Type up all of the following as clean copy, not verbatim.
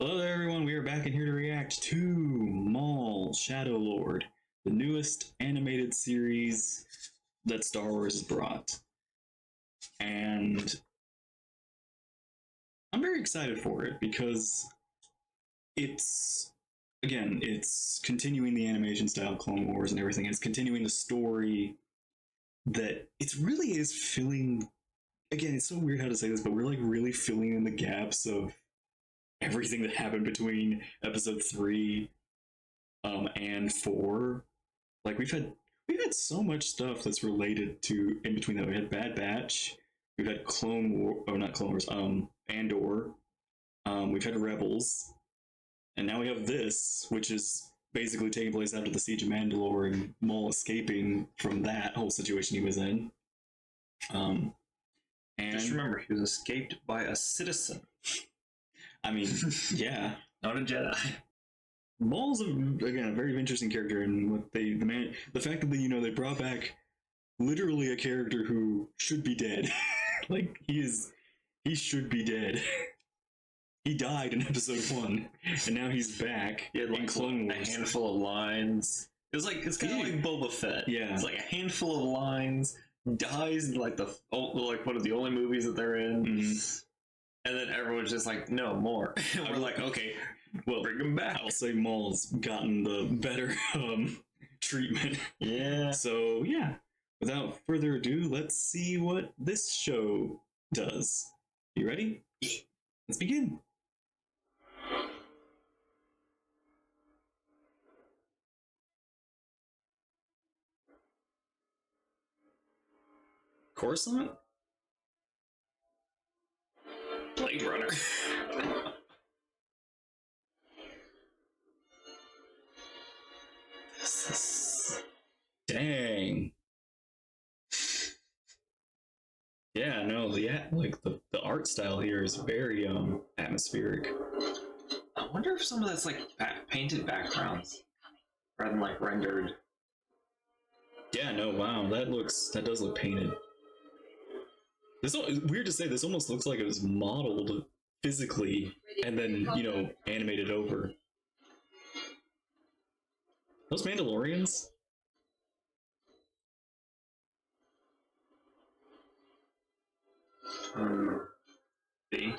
Hello there, everyone. We are back in here to react to Maul, Shadow Lord, the newest animated series that Star Wars has brought. And I'm very excited for it because it's continuing the animation style of Clone Wars and everything. It's continuing the story that it really is filling. Again, it's so weird how to say this, but we're like really filling in the gaps of everything that happened between episode 3 and 4. Like we've had so much stuff that's related to in between that. We had Bad Batch, we've had Clone War, oh not Clone Wars, Andor, we've had Rebels, and now we have this, which is basically taking place after the Siege of Mandalore and Maul escaping from that whole situation he was in. And just remember, he was escaped by a citizen. I mean, yeah, not a Jedi. Maul's again a very interesting character, and what the fact that they brought back literally a character who should be dead. Like he should be dead. He died in episode 1, and now he's back. He had like in Clone Wars. A handful of lines. It's kind of like Boba Fett. Yeah, it's like a handful of lines. Dies in like one of the only movies that they're in. Mm-hmm. And then everyone's just like, no, more. And we're like, okay, well, bring him back. I'll say Maul's gotten the better treatment. Yeah. So, yeah, without further ado, let's see what this show does. You ready? Let's begin. Coruscant? Blade Runner. Dang. Yeah, no, like the art style here is very atmospheric. I wonder if some of that's like painted backgrounds rather than like rendered. Yeah, no, wow, that does look painted. This weird to say. This almost looks like it was modeled physically and then animated over. Those Mandalorians. See.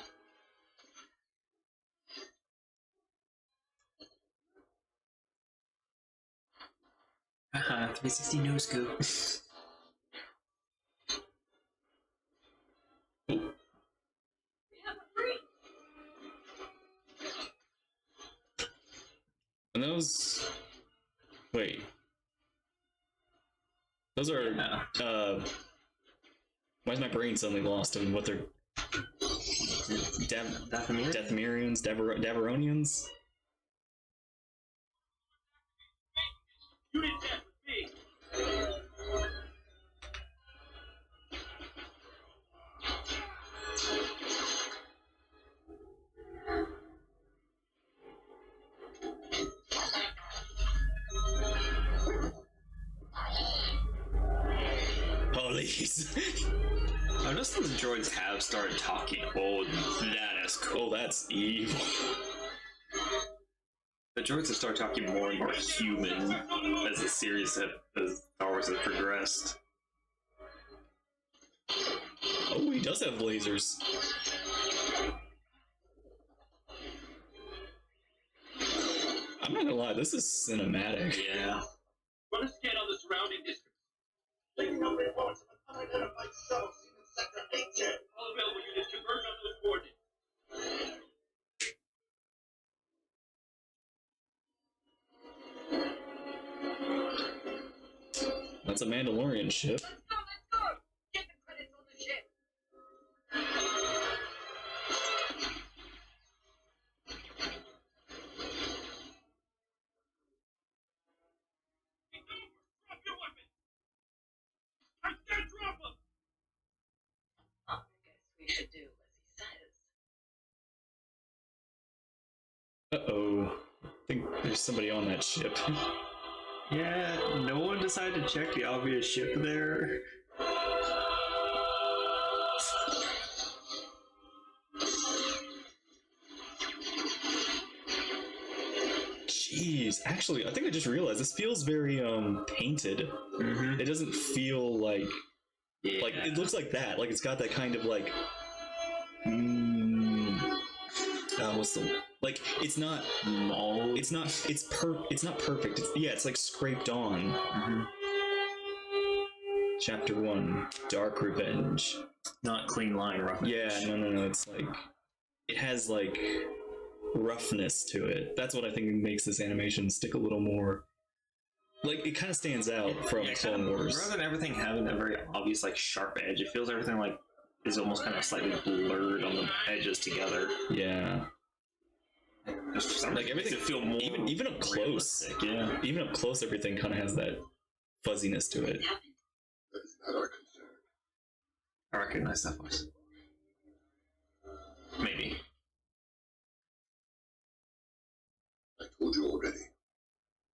360 no scope. And those, wait, those are, why is my brain suddenly lost in what they're, Dathomirians, Davaronians? Police. I noticed the droids have started talking. Oh, that is cool. That's evil. The droids have started talking more and more human as the series as Star Wars has progressed. Oh, he does have lasers. I'm not gonna lie, this is cinematic. Yeah. Run a scan on the surrounding district. Taking no reports of an unidentified shuttle seen in Sector 8. All available units converge on those coordinates. That's a Mandalorian ship. Let's go! Get the credits on the ship! Drop your weapon! I said drop them! I guess we should do as he says. Uh-oh. I think there's somebody on that ship. Yeah, no one decided to check the obvious ship there. feels actually. I think I just realized this feels very painted. Mm-hmm. It doesn't feel like it looks like that. Like it's got that kind of like. What's the like? It's not Maul. It's not. It's not perfect. It's like scraped on. Mm-hmm. Chapter 1, Dark Revenge. Not clean line roughness. Yeah, no. It's like it has like roughness to it. That's what I think makes this animation stick a little more. Like it kind of stands out from Clone Wars. Rather than everything having that very obvious like sharp edge, it feels everything like is almost kind of slightly blurred on the edges together. Yeah. Like everything feel more even up close. Realistic. Yeah. Even up close, everything kind of has that fuzziness to it. That is not our concern. I recognize that voice. Maybe. I told you already.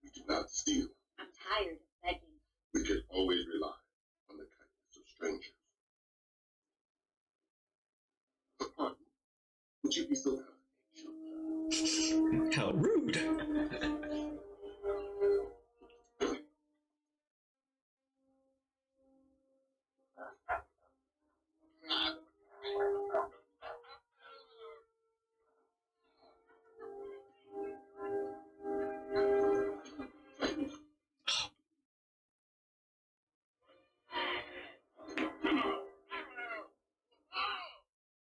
We do not steal. I'm tired of begging. We can always rely on the kindness of strangers. Pardon? Would you be so kind? How rude!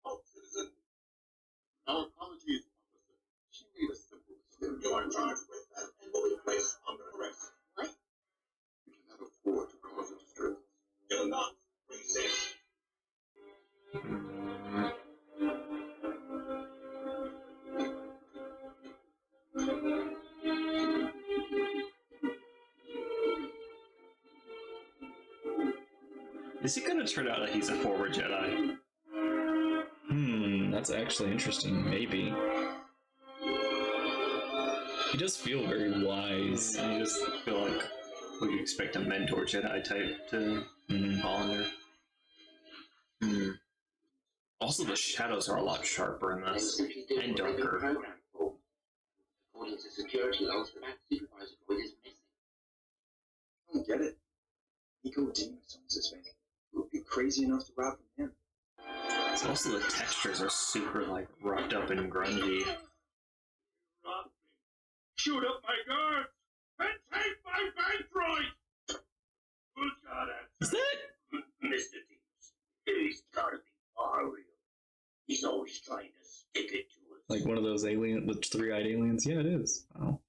Oh, citizen. Our apologies, officer. She made a simple mistake. You are charged with that and will be placed under arrest. What? We cannot afford to cause a disturbance. Do not resist. Is it gonna turn out that he's a forward Jedi? That's actually interesting. Maybe. He does feel very wise. I just feel like we could expect a mentor Jedi type to fall under. Also, the shadows are a lot sharper in this and darker. According to security logs, the map supervisor void is missing. I don't get it. Nico Demons owns this bank. Who would be crazy enough to rob from him? So also the textures are super like roughed up and grungy. Shoot up my guards and take my bank droid! Who's got it? Is that? Mr. Deans, he's gotta be far real. He's always trying to stick it to us. Like one of those the three-eyed aliens? Yeah, it is. Wow.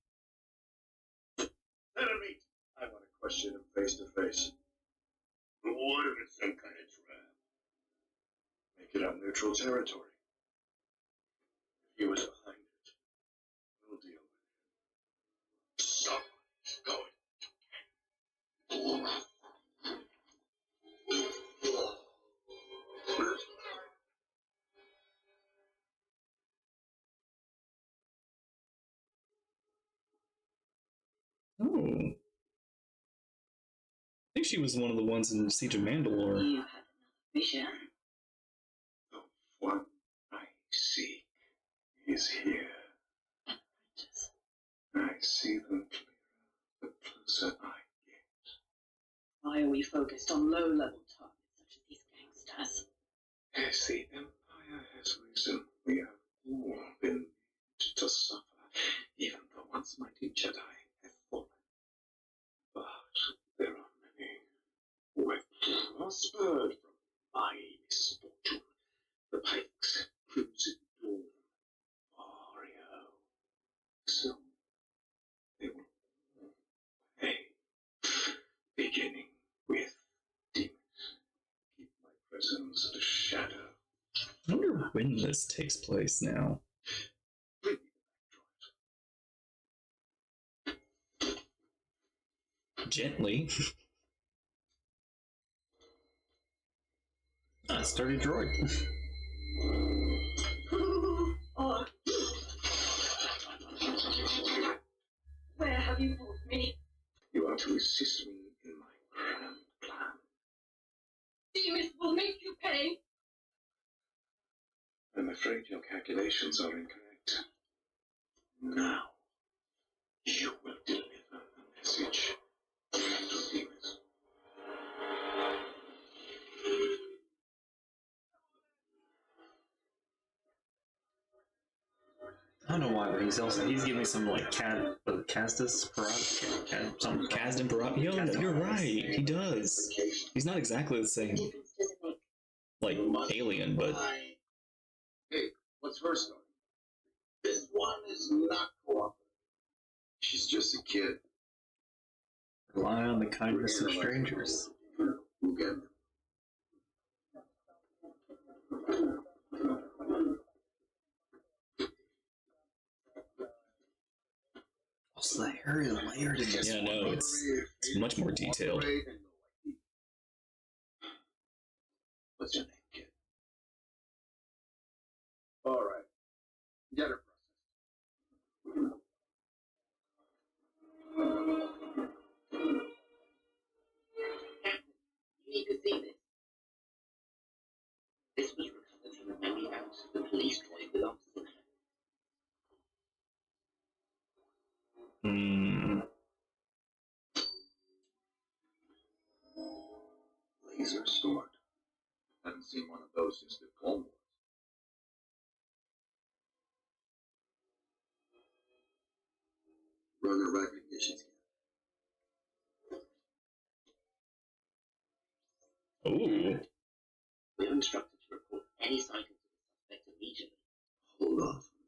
Let him eat. I want to question him face to face. What if it's some kind of trap? Make it on neutral territory. If he was behind it, we'll deal with him. Stop. Go. Oh. I think she was one of the ones in Siege of Mandalore. You have enough vision. The one I seek is here. Apprentice. I see them clearer the closer I get. Why are we focused on low-level targets such as these gangsters? As the Empire has risen, we have all been made to suffer. Even the once mighty Jedi have fallen. But there are many who have prospered from my misfortune. The Pikes, Crimson Dawn, Mario. So they will all pay. Beginning with demons. Keep my presence a shadow. I wonder when this takes place now. Bring me the back droid. Gently. Sturdy droid. Oh. Where have you brought me? You are to assist me in my grand plan. Demons will make you pay. I'm afraid your calculations are incorrect. Now, You will deliver the message to Venus. I don't know why, but he's giving me some like Castus Parada, some Kazdan Barat. Yo, you're right. He does. He's not exactly the same, Difference does it make? like, alien, but Hey, what's her story? This one is not cooperative. She's just a kid. rely on the kindness of strangers. We'll get them. Also, the hair is layered in this yeah, one. no, it's much more detailed. What's your name, kid? All right. Get her You need to see this. This was recovered from the memory banks of the police droid with officer. laser sword. Haven't seen one of those since the Clone Wars. Runner recognition scan. Ooh. We're instructed to report any sightings of the suspect immediately. Hold on from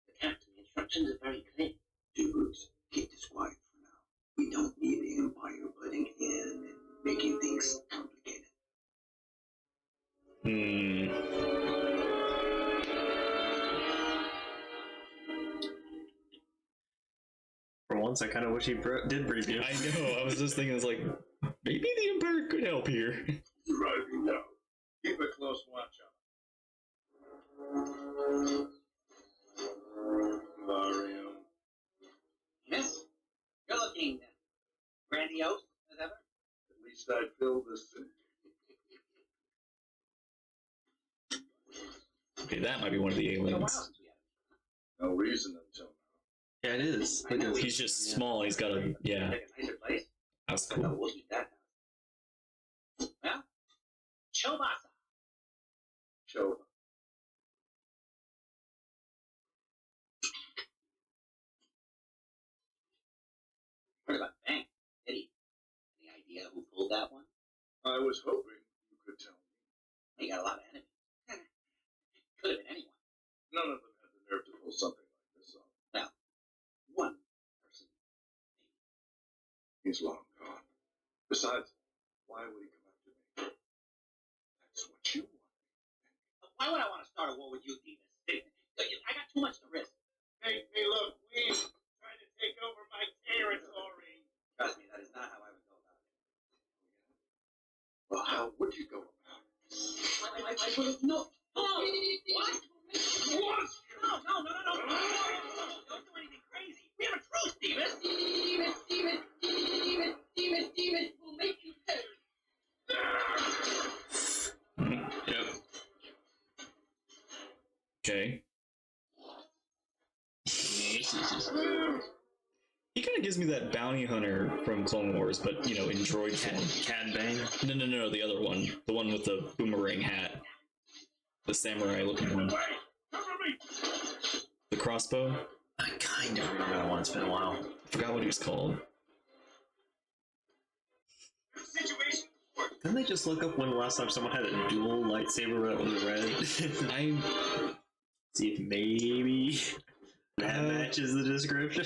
The captain, the instructions are very clear. that. Bruce, keep this quiet for now. We don't need the Empire butting in and making things complicated. For once, I kind of wish he did brief you. I know. I was just thinking, it's like, maybe the Emperor could help here. Driving now. Keep a close watch on. Mario. Yes? You're looking grandiose as ever? At least I filled this. Okay, that might be one of the It's been a while aliens. since we had No reason until now. Yeah, it is. Look at He's just small. He's got a yeah. Pick a nicer place. That's I thought cool. we'll keep that house. Well, Chobasa. Show. Heard about the bank, did he? Any idea who pulled that one? I was hoping you could tell me. He got a lot of enemies. Could have been anyone. None of them had the nerve to pull something like this off. Well, one person. He's long gone. Besides, why would he come after me? That's what you want. Why would I want to start a war with you, Divas? I got too much to risk. Hey, look, we trying to take over my territory. Trust me, that is not how I would go about it. Well, how would you go about it? I would have no. Oh, what? What? No. Don't do anything crazy. We have a truce, Divas. Divas will make you pay. Yep. Okay. He kind of gives me that bounty hunter from Clone Wars, but, you know, in droid form. Cad Bang. No, the other one. The one with the boomerang hat. The samurai looking one. The crossbow. I kind of remember that one. It's been a while. I forgot what he was called. Situation. Didn't they just look up when the last time someone had a dual lightsaber with red? I See if maybe that matches the description.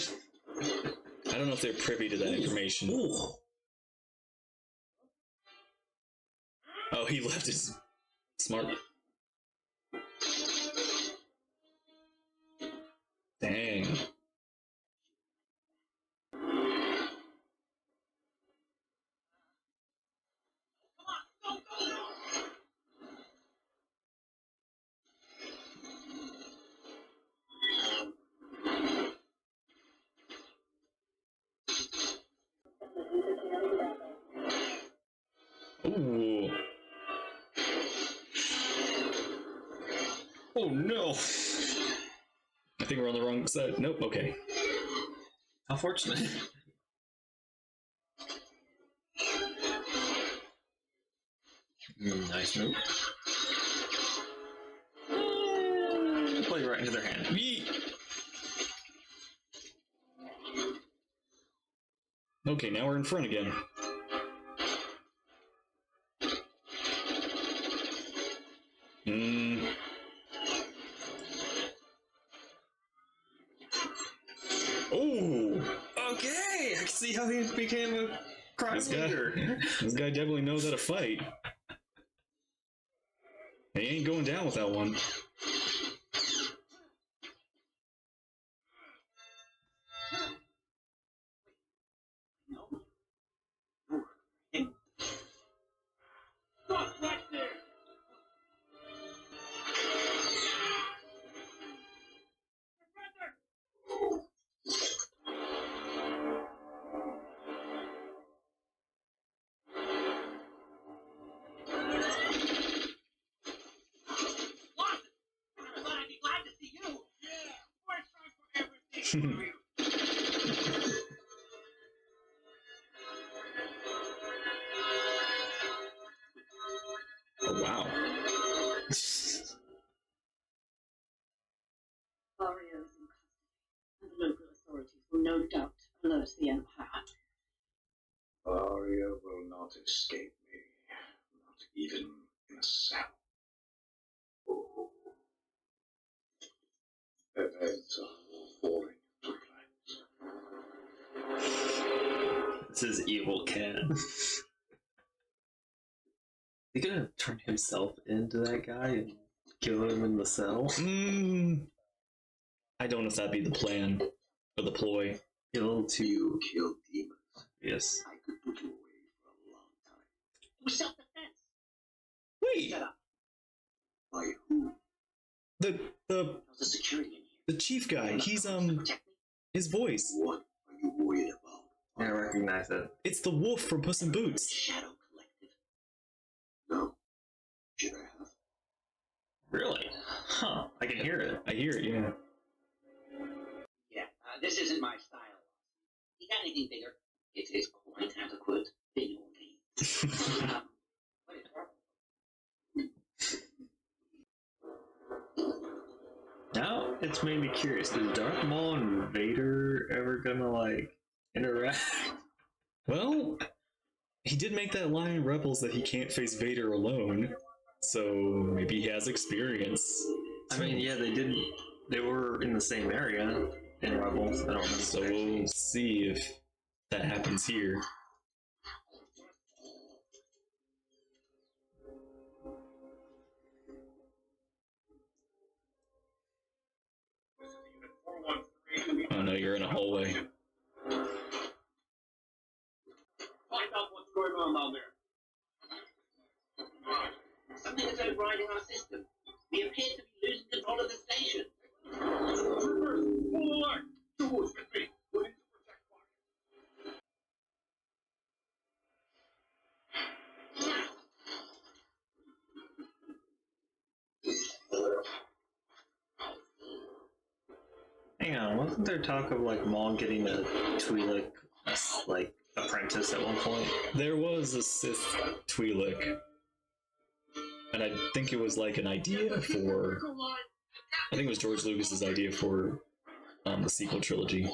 I don't know if they're privy to that information. Ooh. Oh, he left his smart. Dang. Ooh. Oh no. I think we're on the wrong side. Nope, okay. How fortunate. Nice move. Play right into their hand. Yeet. Okay, now we're in front again. Oh! Okay, I can see how he became a crime leader. This guy definitely knows how to fight. He ain't going down with that one. Stop right there! I'd be glad to see you. Yeah, first time for everything. Oh, wow. Vario is in custody, and the local authorities will no doubt alert the Empire. Aria will not escape me, not even in a cell. Events are falling into place. This is evil Ken. He gonna turn himself into that guy and kill him in the cell? I don't know if that'd be the plan or the ploy. Kill to Kill demons. yes. I could put you away for a long time. It was self-defense. Wait, Shut up. By who? the How's the security in here? the chief guy. He's Protect me? his voice. What are you worried about? I recognize it. It's the wolf from Puss in Boots. Shadow Collective. No. Should I have? Really? Huh. I can hear it. I hear it. Yeah. Yeah, this isn't my style. You got anything bigger? It is quite adequate in your needs. What is wrong? Now it's made me curious. Is Darth Maul and Vader ever gonna like interact? Well, he did make that line in Rebels that he can't face Vader alone, so maybe he has experience. I mean, yeah, they did. They were in the same area in Rebels. I don't remember. So we'll see if that happens here. Oh no, you're in a hallway. Find out what's going on down there. Something is overriding our system. We appear to be losing control of the station. Troopers, full alert! Towards with me. We need to protect Hang on, wasn't there talk of like Maul getting a Twi'lek like apprentice at one point? There was a Sith Twi'lek, and I think it was like an idea for. I think it was George Lucas's idea for the sequel trilogy.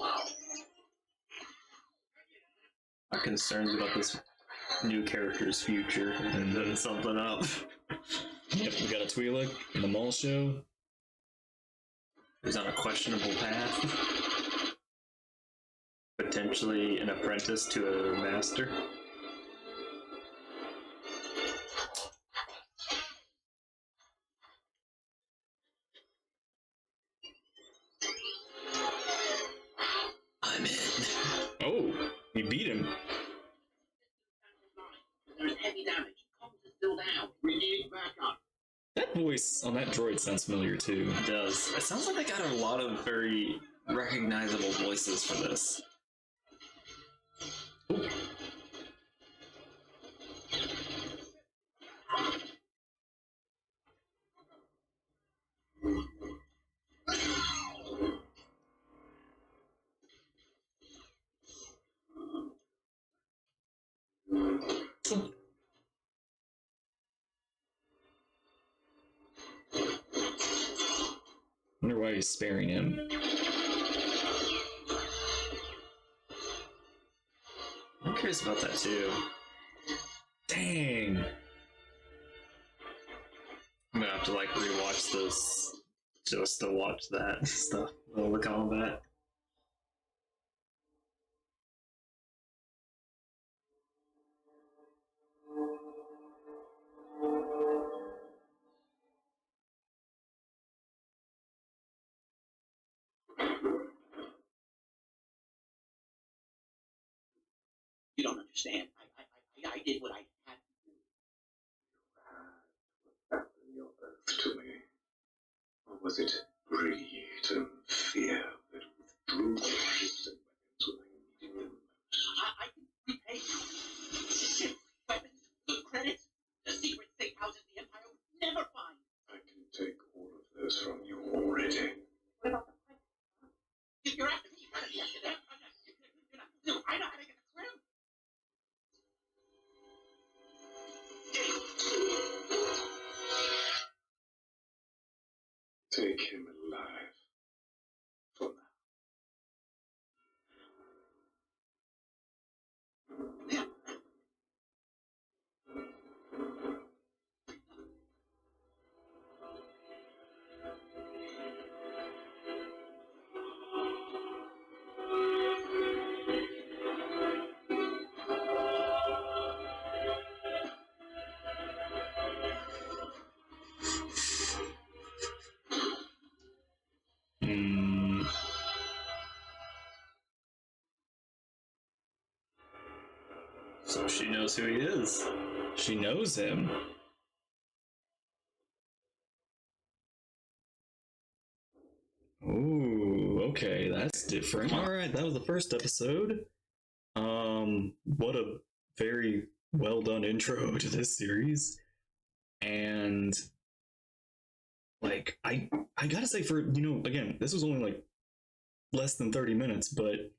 I'm concerned about this new character's future and then something up. Yep, we got a Twi'lek in the Maul show. Who's on a questionable path. Potentially an apprentice to a master. I'm in. Oh, we beat him. There is heavy damage. Comms are still down. We need backup. That voice on that droid sounds familiar too. It does. It sounds like they got a lot of very recognizable voices for this. Ooh. wonder why he's sparing him. I'm curious about that too. Dang. I'm gonna have to like rewatch this just to watch that stuff. All the combat. You don't understand. I did what I had to do. Abandon your oath to me. Or was it greed and fear that withdrew your ships and weapons when I needed them most? I can repay you. Ships, weapons, the credits, the secret safe houses the Empire would never find. I can take all of those from you already. What about the credits? You're after me. You're after them. You're not. No, I know how to get the credit. Take him alive. For now. So she knows who he is. She knows him. Ooh, okay, that's different. Alright, that was the first episode. What a very well done intro to this series. And like I gotta say, for again, this was only like less than 30 minutes, but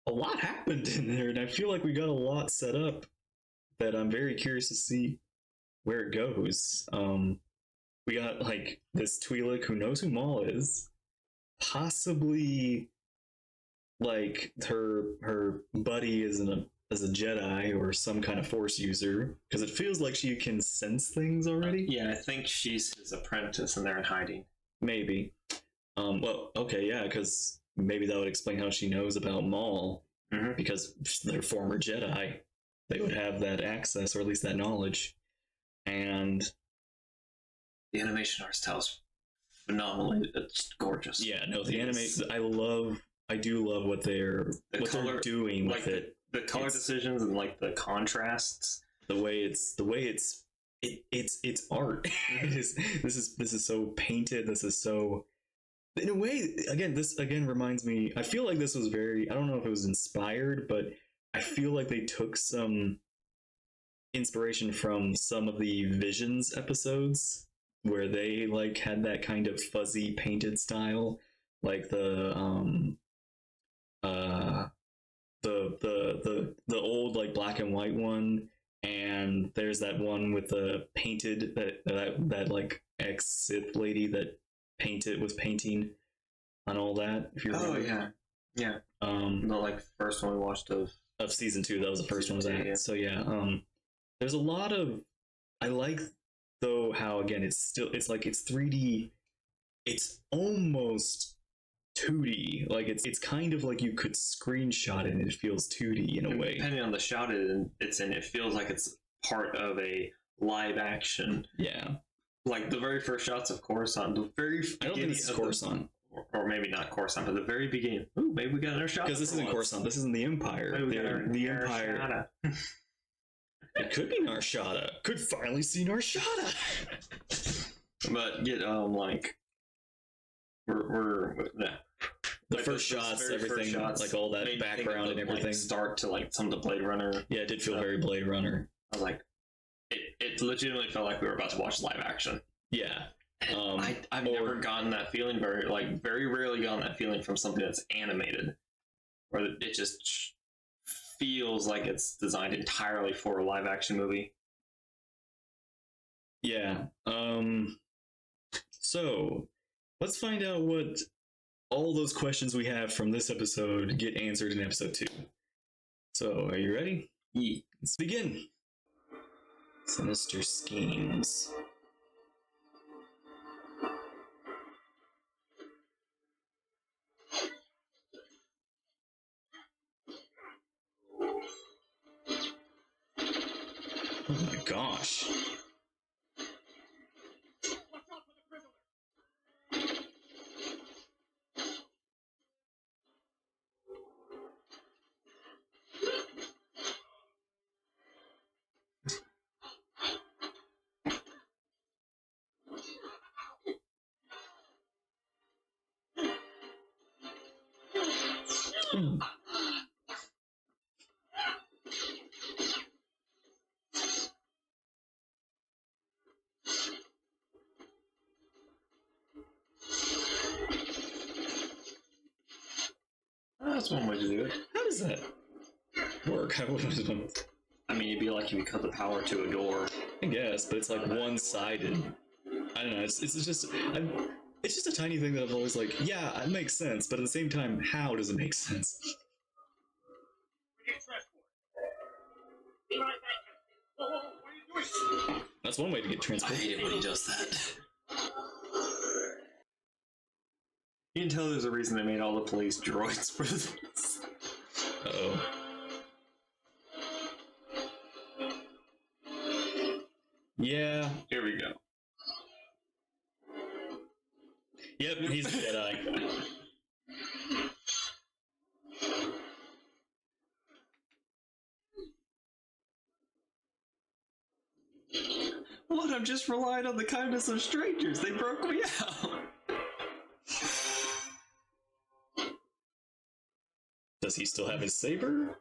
a lot happened in there, and I feel like we got a lot set up that I'm very curious to see where it goes. We got like this Twi'lek who knows who Maul is, possibly like her buddy is a Jedi or some kind of Force user, because it feels like she can sense things already. Yeah, I think she's his apprentice and they're in hiding. Maybe. Well, okay, yeah, because maybe that would explain how she knows about Maul, because they're former Jedi. They would have that access, or at least that knowledge. And the animation art style's phenomenal. It's gorgeous. Yeah, no, the animation, I do love what they're doing with it. The color decisions and like the contrasts. The way it's art. This is so painted. This is so, in a way, this reminds me, I feel like this was very, I don't know if it was inspired, but I feel like they took some inspiration from some of the Visions episodes where they like had that kind of fuzzy painted style, like the old like black and white one, and there's that one with the painted that like ex-Sith lady that was painting on all that, if you remember. Yeah. The like first one we watched of season 2, that was the first one was at. Yeah. So yeah, there's a lot of, I like though how again it's 3D, it's almost 2D, like it's kind of like you could screenshot it and it feels 2D in a way. Depending on the shot it's in, it feels like it's part of a live action. Yeah. Like the very first shots of Coruscant, the very I don't think it's Coruscant. Or maybe not Coruscant, but the very beginning. Ooh, maybe we got another shot. Because this isn't Coruscant, this isn't the Empire. The Empire. It could be Narshada. Could finally see Narshada. But like we're the first shots, everything, like all that background and everything, start to like some of the Blade Runner. Yeah, it did feel very Blade Runner. I was like, it legitimately felt like we were about to watch live action. Yeah. I've never gotten that feeling very rarely gotten that feeling from something that's animated, where it just feels like it's designed entirely for a live action movie. Yeah. So let's find out what all those questions we have from this episode get answered in episode 2. So, are you ready? Yeah. Let's begin. Sinister schemes. Oh my gosh. Hmm. That's one way to do it. How does that work? I mean, it'd be like if you cut the power to a door. I guess, but it's like one-sided. I don't know. It's just it's just a tiny thing that I'm always like, yeah, it makes sense, but at the same time, how does it make sense? Be right back. Whoa, what are you doing? That's one way to get I transport. hate it when he does that. You can tell there's a reason they made all the police droids for this. Uh-oh. Yeah. Here we go. Yep, he's a Jedi. What? I'm just relying on the kindness of strangers. They broke me out. Does he still have his saber?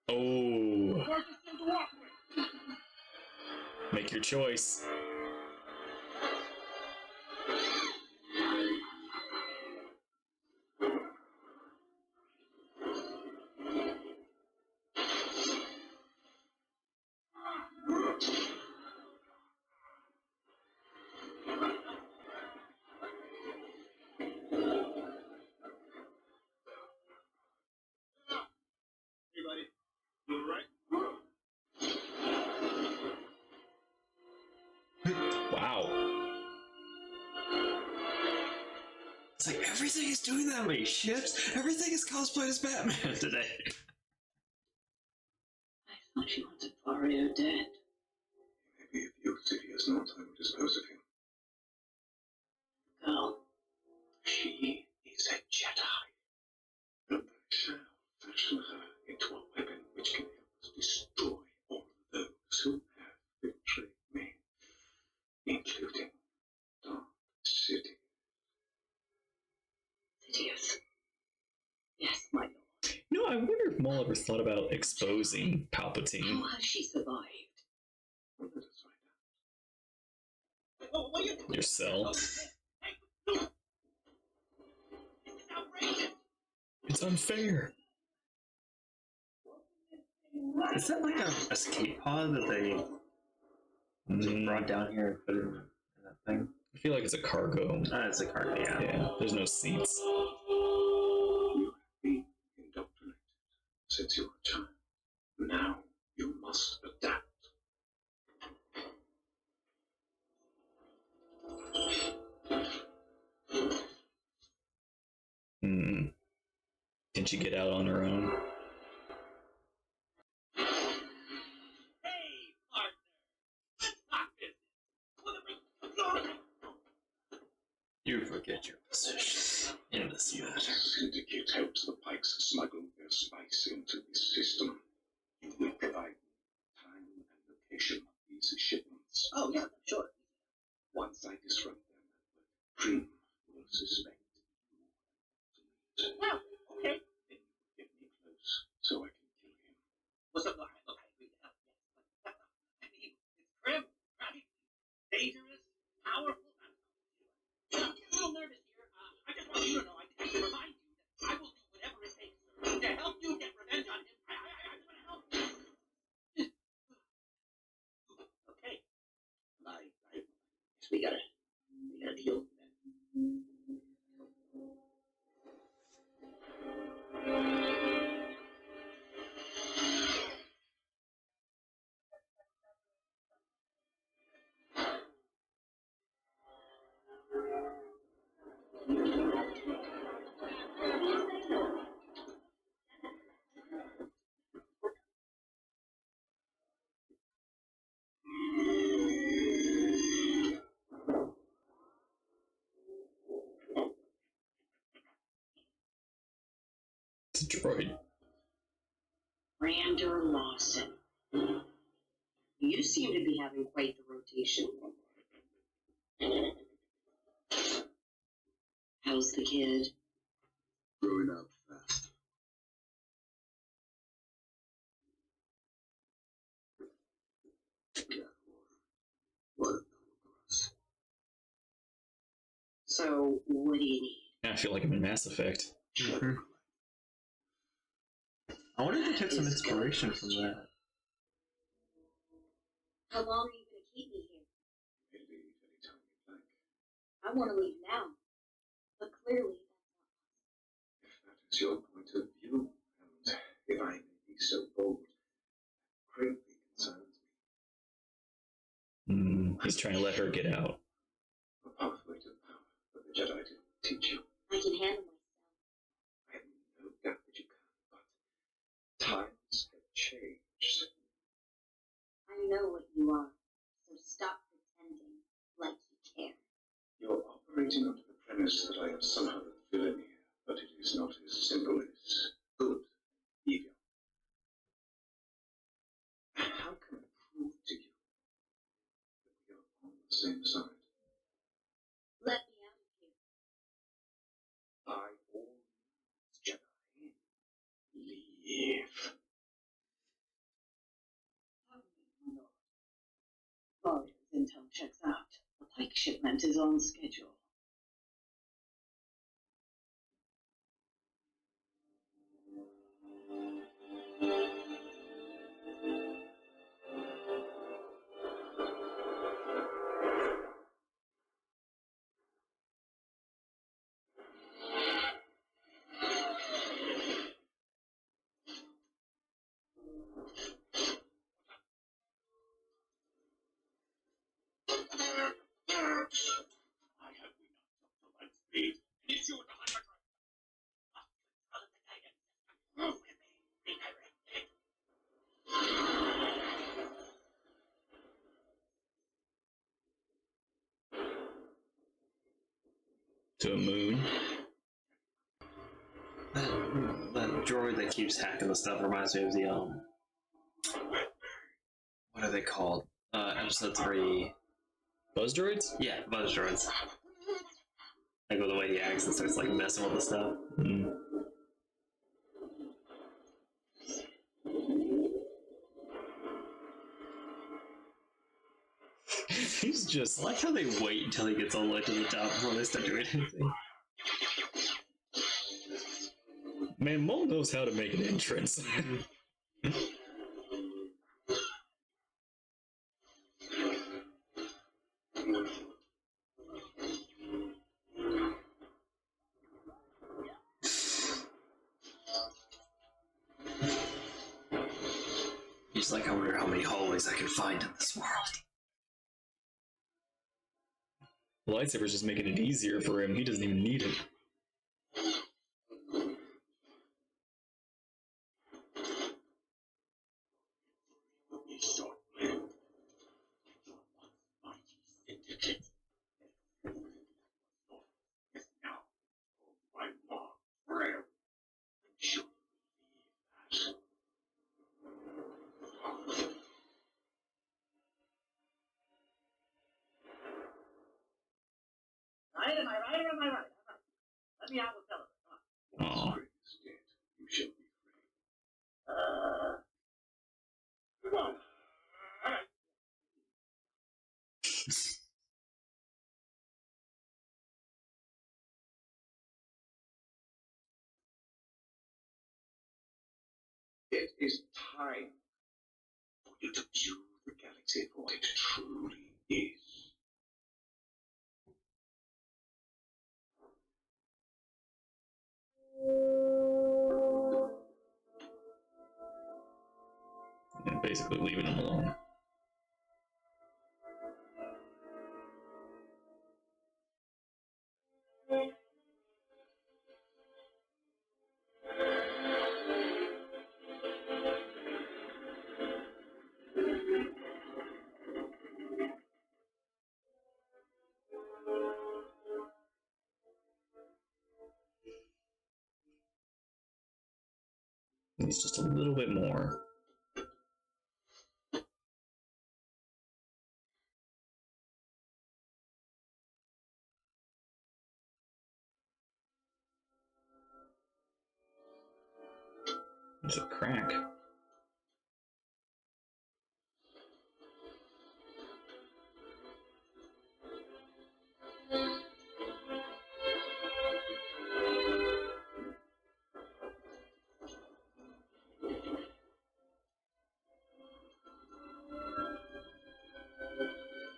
Oh. Make your choice. Everybody, you alright? Wow. It's like everything is doing that many ships. Everything is cosplayed as Batman today. I thought you wanted Vario dead. Maybe if you serious note, I will dispose of him. Girl, She is a Jedi. But I shall fashion her into a weapon which can help us destroy all those who have betrayed me, including Dark City. Sidious. Yes, my lord. You know, I wonder if Maul ever thought about exposing Palpatine. How has she survived? Well, let us find out. Oh, what are you doing? Your cell. Hey, no. This is outrageous. It's unfair. Is that like a escape pod that they brought down here and put in that thing? I feel like it's a cargo. It's a card, yeah. Yeah, there's no seats. You have been indoctrinated since you were a child. Now you must adapt. Hmm. Can she get out on her own? Hey, partner. Let's talk business. What are we doing? You forget your position in this Your matter. syndicate helps the Pikes smuggle their spice into this system. You will provide time and location of these shipments. Oh, yeah, sure. Once I disrupt their network, Cream will suspect you. Well, okay. Then you will get me close so I can kill him. Well, so, all right, look, I agree to help, yes. But we gotta deal with It's a droid. Brander Lawson. You seem to be having quite the rotation. How's the kid? Growing up fast. Yeah, what a cross. So, what do you need? I feel like I'm in Mass Effect. Mhm. I wonder if they took some inspiration from that. How long are you going to keep me here? Maybe anytime you like. I want to leave now. But clearly, If that is your point of view, and if I may be so bold, greatly concerns me. He's trying to let her get out. A pathway to power that the Jedi didn't teach you. I can handle myself. I have no doubt that you can, but times have changed. I know what you are. So stop pretending like you care. You're operating under the premise that I am somehow the villain here, but it is not as simple as good and evil. How can I prove to you that we are on the same side? Let me out of here. By all means, Jedi, leave. Gloria's intel checks out. The Pike shipment is on schedule. I have enough of the light speed. It's your time. Move with me. Be directed. To a moon. That droid that keeps hacking the stuff reminds me of the what are they called? Episode 3. Buzz droids? Yeah, buzz droids. I go the way he acts and starts like messing with the stuff. He's just I like how they wait until he gets all the way to the top before they start doing anything. man, Maul knows how to make an entrance. He's like, I wonder how many hallways I can find in this world. Lightsaber's just making it easier for him. He doesn't even need it. Right? Am I right or am I right? Let me out with Philip. Aw. You shall be free. Well, all right. It is time for you to view the galaxy for what it truly is. And basically leaving him alone. It's just a little bit more. There's a crack.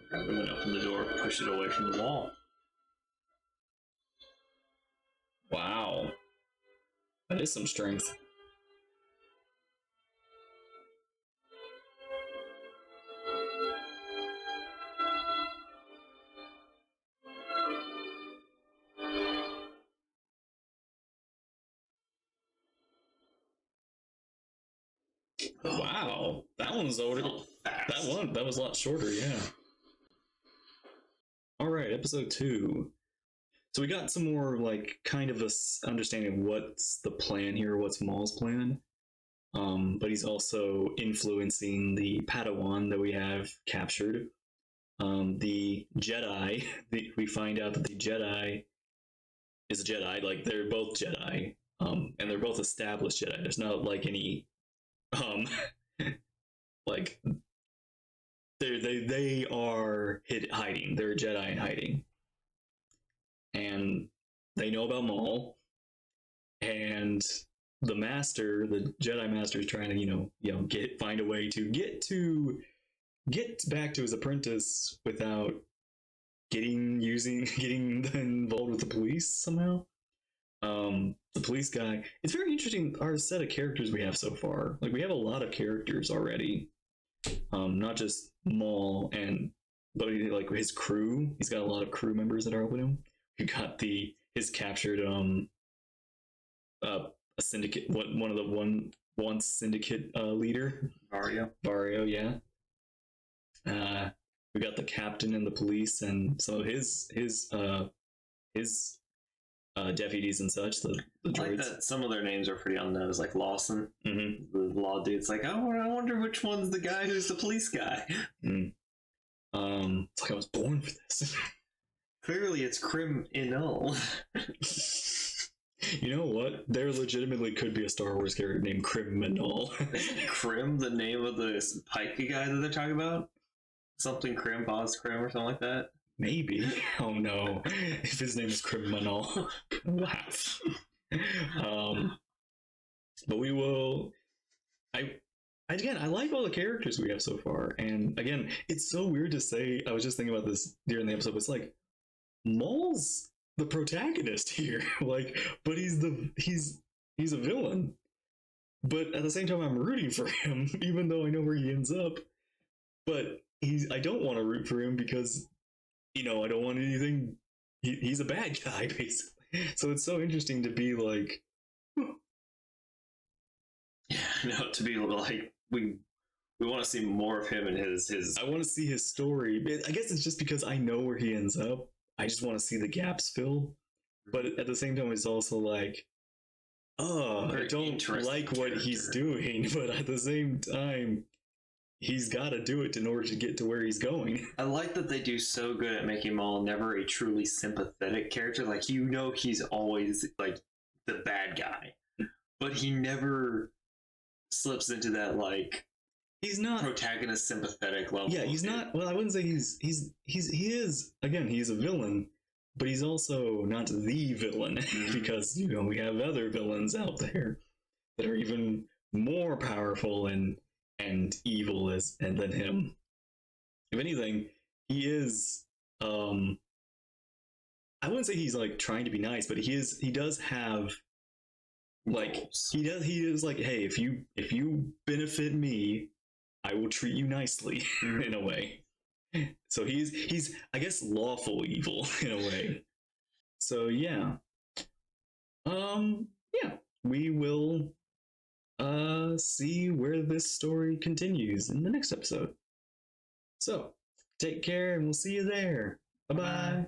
Grab him and open the door, push it away from the wall. Wow. That is some strength. Wow, that one's older. That was a lot shorter, yeah. All right, episode 2. So we got some more like kind of a understanding of what's the plan here, what's Maul's plan. But he's also influencing the Padawan that we have captured. The Jedi. We find out that the Jedi is a Jedi. Like they're both Jedi, and they're both established Jedi. There's not like any like they are hiding. They're a Jedi in hiding, and they know about Maul, and the Master, the Jedi Master, is trying to find a way to get back to his apprentice without getting involved with the police somehow. The police guy. It's very interesting our set of characters we have so far. Like we have a lot of characters already. Not just Maul but like his crew. He's got a lot of crew members that are helping him. We got his captured a syndicate, one of the once syndicate leader. Vario, yeah. We got the captain and the police and some of his deputies and such, the droids. I like that some of their names are pretty unknown. It's like Lawson, the law dude's like, oh, I wonder which one's the guy who's the police guy. It's like I was born for this. Clearly, it's Crim Inul. You know what? There legitimately could be a Star Wars character named Criminal. Crim, the name of the Pike guy that they're talking about? Something Crim, Boz Crim, or something like that? Maybe. Oh no. If his name is Criminal, laugh. But we will. I like all the characters we have so far, and again, it's so weird to say. I was just thinking about this during the episode. It's like Maul's the protagonist here, like, but he's a villain. But at the same time, I'm rooting for him, even though I know where he ends up. But I don't want to root for him because, I don't want anything. He's a bad guy, basically. So it's so interesting to be like, to be like we want to see more of him and his. I want to see his story. I guess it's just because I know where he ends up. I just want to see the gaps filled. But at the same time, it's also like, I don't like what he's doing, but at the same time, he's got to do it in order to get to where he's going. I like that they do so good at making Maul never a truly sympathetic character. Like, he's always like the bad guy, but he never slips into that like he's not protagonist sympathetic level. Yeah, he's not. Well, I wouldn't say he is. Again, he's a villain, but he's also not the villain because we have other villains out there that are even more powerful and evil than him. If anything, he is. I wouldn't say he's like trying to be nice, but he does have Like Goals. he is like, hey, if you benefit me, I will treat you nicely in a way. So he's I guess lawful evil in a way. So yeah. Yeah, we will see where this story continues in the next episode. So, take care and we'll see you there. Bye bye.